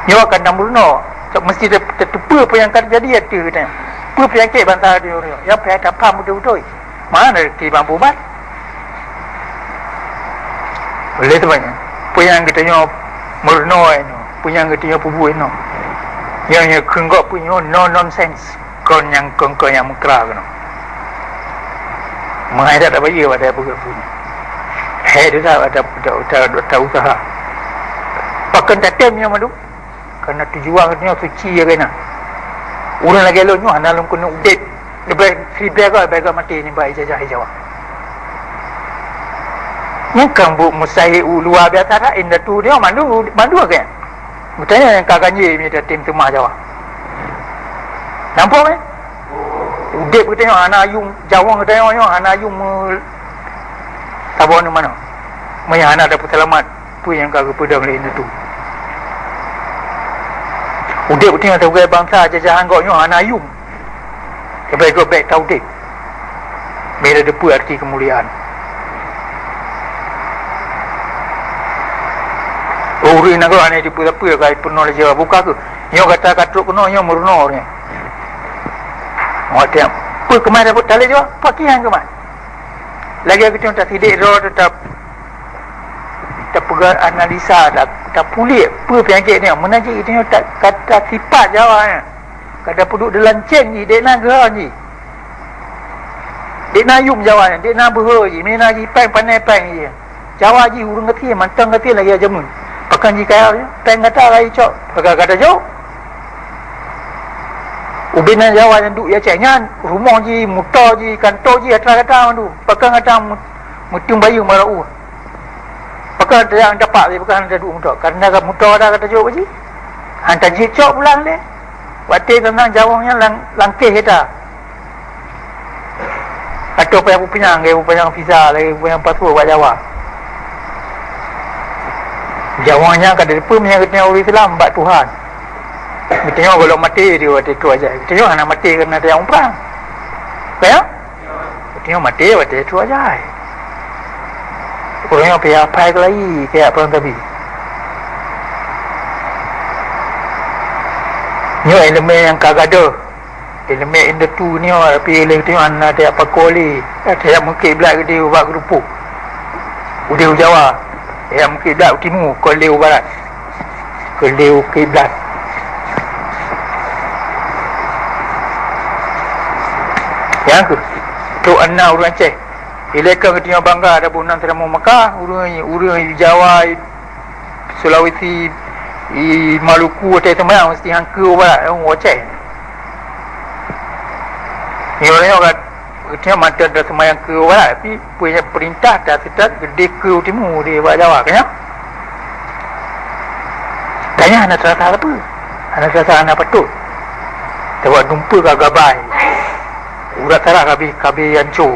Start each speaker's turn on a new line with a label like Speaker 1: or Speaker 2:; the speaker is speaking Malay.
Speaker 1: Nyo akan namurno. Mesti tertupa apa yang akan jadi ada katanya. Apa penyakit bantah dia orang. Yang pihak tak faham betul-betul. Mana rezeki mampu ubat? Boleh tu banyak. Apa yang katanya murno ini. Apa yang katanya pubu ini. Yang kenggak punya no nonsense. Kon yang mengkera kena. Menghadap tak bayi pada apa punya. Dia ada usaha. Pakai tatem yang madu. Kerana tujuan katanya suci ya kena. Orang lagi eloknya hana lum kena update. Lebih free bega mati ni baik jajah Jawa. Ni kambu musai luar biasa dah indah tu dia mandu kan. Bertanya yang kaganye ni dah tim temah Jawa. Nampak kan? Update katanya hana ayung Jawa katanya hana ayung tabon mana. Mai hana dapat selamat apa yang kagak pedang lain tu. Udah bertengah tahu gaya bangsa jajahan kau nyoh anayum. Sampai kau baik tahu dek. Bila depu arti kemuliaan. Uri nak kau aneh depu apa kau penuh lagi buka ke. Nyoh kata katruk penuh nyoh meruno ni. Macam apa kemana dapat tali juga? Pakian kemana? Lagi aku tengok tak sidik roh tetap pegang analisa tak pulik apa penyakit ni menajik itu tak kata sifat Jawa ni kata puduk dalam ceng ni dek nak gerah ni dek nak yum Jawa ni dek nak berha je mina ji peng pandai peng je Jawa ji urung ngerti mantang ngerti lagi aja mun pakan ji kaya peng kata lagi cok pakai kata jauh ubinan Jawa yang duk ya cengan rumah ji muta ji kantor ji atas kata tu pakan kata mutung bayu marau pakai yang dapat dia bukan ada duk muta kerana kat muta dah kata jauh ji hantar ji cok pulang dia waktu tentang jawangnya langkeh kita atau apa yang punya visa lagi punya pasport buat Jawa jawangnya kata depa punya kena orang Islam buat Tuhan kita tengok kalau mati dia waktu tu aja kita tengok anak mati kerana ada yang umrah kaya kita tengok mati waktu tu aja orang yang pihak apa lagi kayak perang tadi ni elemen yang kagak ada elemen indah tu ni tapi elemen tu ada apa koli ada yang mungkin belak dia buat kerupuk udah Jawa yang mungkin belak timur koli barat koli kiblat yang ke tu anak orang Aceh ilekan ketika bangga ada bunan teramu Mekah urang Jawa Sulawesi Maluku atau teman mesti hangka barat orang Aceh ni orang ketika mata dah semayang ke barat tapi punya perintah dah sedap gede ke timur di Jawa kan tanya anak terasa apa anak terasa anak patut tawak dumpa ke gabai urat tarah kabih hancur